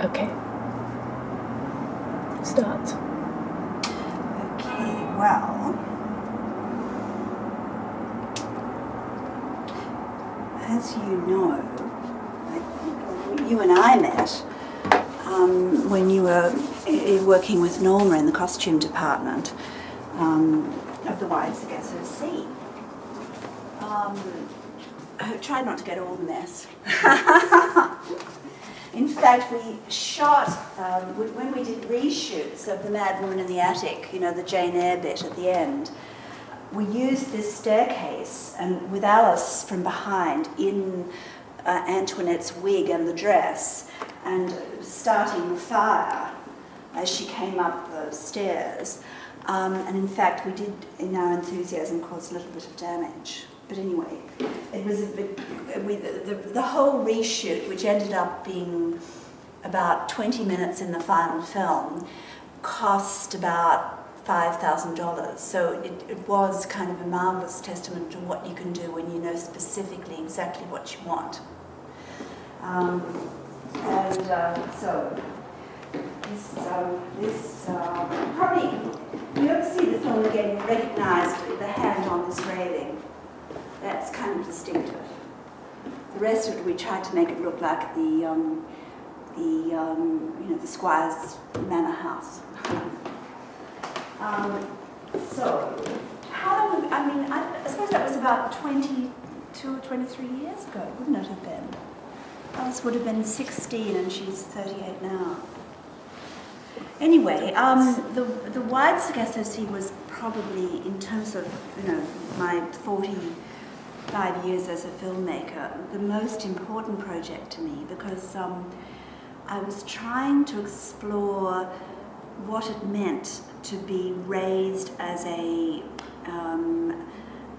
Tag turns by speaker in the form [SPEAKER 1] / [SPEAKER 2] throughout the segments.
[SPEAKER 1] Okay. Start.
[SPEAKER 2] Okay, well, as you know, you and I met when you were working with Norma in the costume department of the Ghisays. I tried not to get all the mess. In fact, we shot, when we did reshoots of The Mad Woman in the Attic, you know, the Jane Eyre bit at the end, we used this staircase and with Alice from behind in Antoinette's wig and the dress, and starting the fire as she came up the stairs. And in fact, we did, in our enthusiasm, cause a little bit of damage. But anyway, it was the whole reshoot, which ended up being about 20 minutes in the final film, cost about $5,000. So it was kind of a marvelous testament to what you can do when you know specifically exactly what you want. So this probably, you ever see the film again, you recognise the hand on this railing. That's kind of distinctive. The rest of it, we tried to make it look like the Squire's manor house. So, how long? I suppose that was about 22 or 23 years ago, wouldn't it have been? Alice would have been 16, and she's 38 now. Anyway, the Ghisays was probably, in terms of my 45 years as a filmmaker, the most important project to me, because I was trying to explore what it meant to be raised as a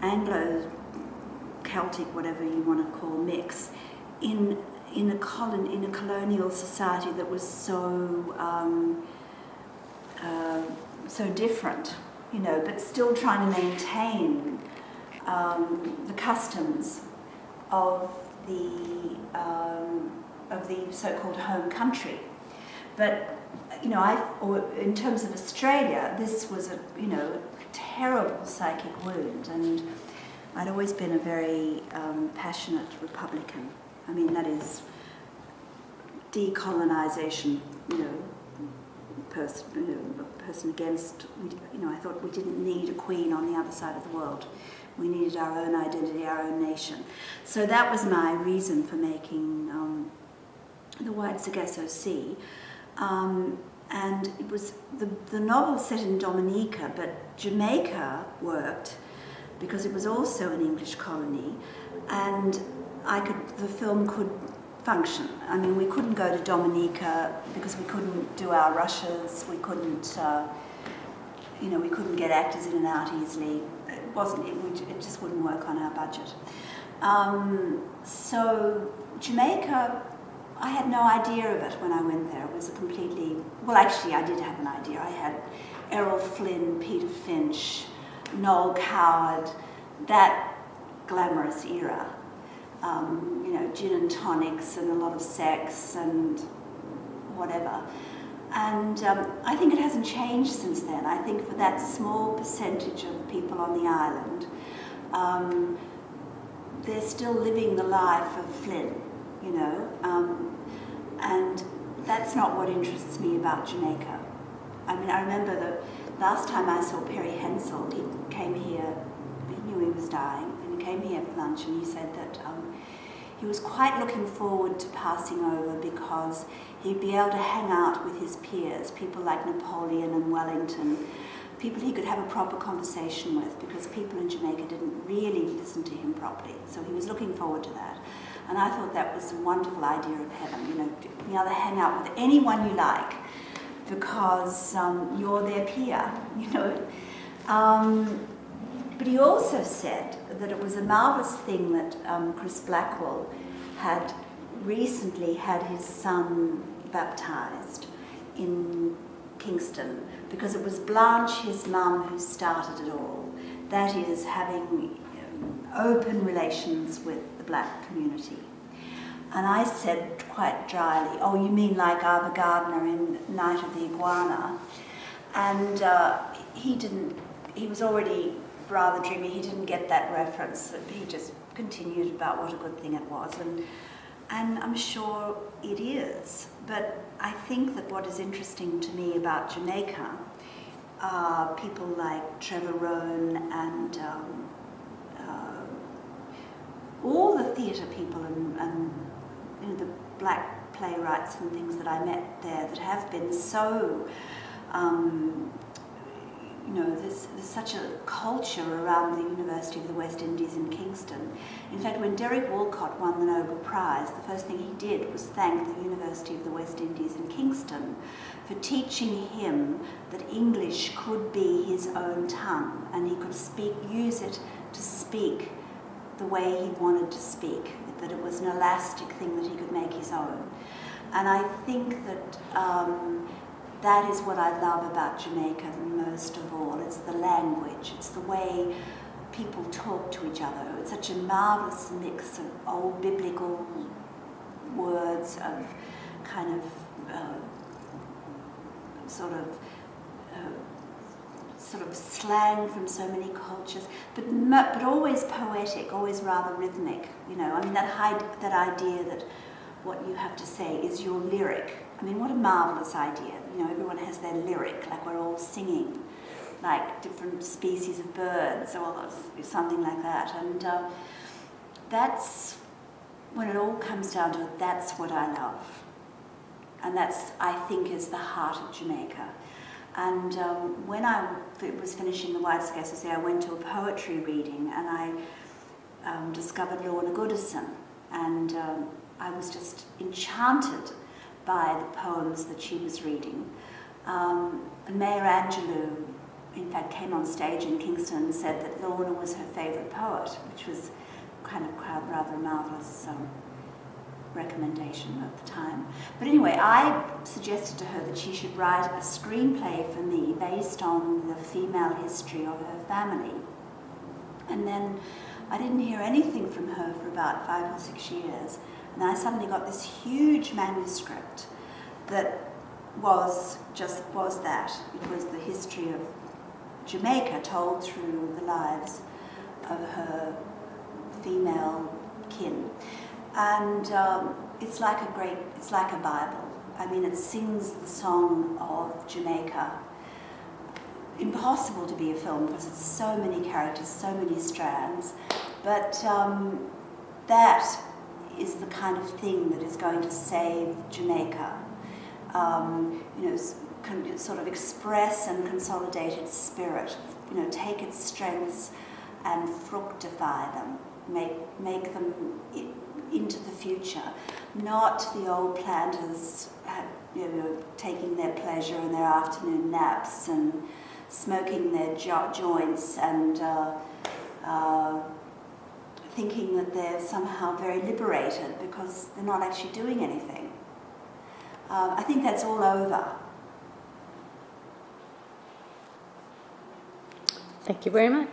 [SPEAKER 2] Anglo-Celtic, whatever you want to call, mix in a colonial society that was so different, but still trying to maintain the customs of the so-called home country. But in terms of Australia, this was a terrible psychic wound, and I'd always been a very passionate Republican. I mean, that is decolonisation, person against, I thought we didn't need a queen on the other side of the world. We needed our own identity, our own nation. So that was my reason for making the Ghisays. And it was the novel set in Dominica, but Jamaica worked because it was also an English colony, and the film could function. I mean, we couldn't go to Dominica because we couldn't do our rushes. We couldn't, we couldn't get actors in and out easily. It just wouldn't work on our budget. So Jamaica, I had no idea of it when I went there. It was actually I did have an idea. I had Errol Flynn, Peter Finch, Noel Coward, that glamorous era. Gin and tonics and a lot of sex and whatever. And I think it hasn't changed since then. I think for that small percentage of people on the island, they're still living the life of Flynn, and that's not what interests me about Jamaica. I mean, I remember the last time I saw Perry Hensel, he came here, he knew he was dying, and he came here for lunch, and he said that he was quite looking forward to passing over because he'd be able to hang out with his peers, people like Napoleon and Wellington, people he could have a proper conversation with, because people in Jamaica didn't really listen to him properly. So he was looking forward to that. And I thought that was a wonderful idea of heaven, being able to hang out with anyone you like because you're their peer, But he also said that it was a marvellous thing that Chris Blackwell had recently had his son baptised in Kingston, because it was Blanche, his mum, who started it all. That is, having open relations with the black community. And I said quite dryly, "Oh, you mean like Ava Gardner in Night of the Iguana?" And he was already rather dreamy, he didn't get that reference, he just continued about what a good thing it was. And I'm sure it is, but I think that what is interesting to me about Jamaica are people like Trevor Rohn and all the theatre people and the black playwrights and things that I met there that have been so, there's such a culture around the University of the West Indies in Kingston. In fact, when Derek Walcott won the Nobel Prize, the first thing he did was thank the University of the West Indies in Kingston for teaching him that English could be his own tongue and he could use it to speak the way he wanted to speak, that it was an elastic thing that he could make his own. And I think that that is what I love about Jamaica most of all. It's the language, it's the way people talk to each other. It's such a marvellous mix of old biblical words, of kind of sort of slang from so many cultures, but always poetic, always rather rhythmic. I mean that idea that what you have to say is your lyric. I mean, what a marvellous idea. Everyone has their lyric, like we're all singing, like different species of birds or something like that. And that's, when it all comes down to it, that's what I love. And that's, I think, is the heart of Jamaica. And when I was finishing the White Scale Society, I went to a poetry reading and I discovered Lorna Goodison. And I was just enchanted by the poems that she was reading. And Maya Angelou, in fact, came on stage in Kingston and said that Lorna was her favourite poet, which was kind of rather marvellous recommendation at the time. But anyway, I suggested to her that she should write a screenplay for me based on the female history of her family. And then I didn't hear anything from her for about 5 or 6 years. And I suddenly got this huge manuscript that was that. It was the history of Jamaica told through the lives of her female kin. And it's like a Bible. I mean, it sings the song of Jamaica. Impossible to be a film because it's so many characters, so many strands. But that is the kind of thing that is going to save Jamaica. Sort of express and consolidate its spirit. Take its strengths and fructify them. Make them into the future, not the old planters, taking their pleasure in their afternoon naps and smoking their joints and thinking that they're somehow very liberated because they're not actually doing anything. I think that's all over.
[SPEAKER 1] Thank you very much.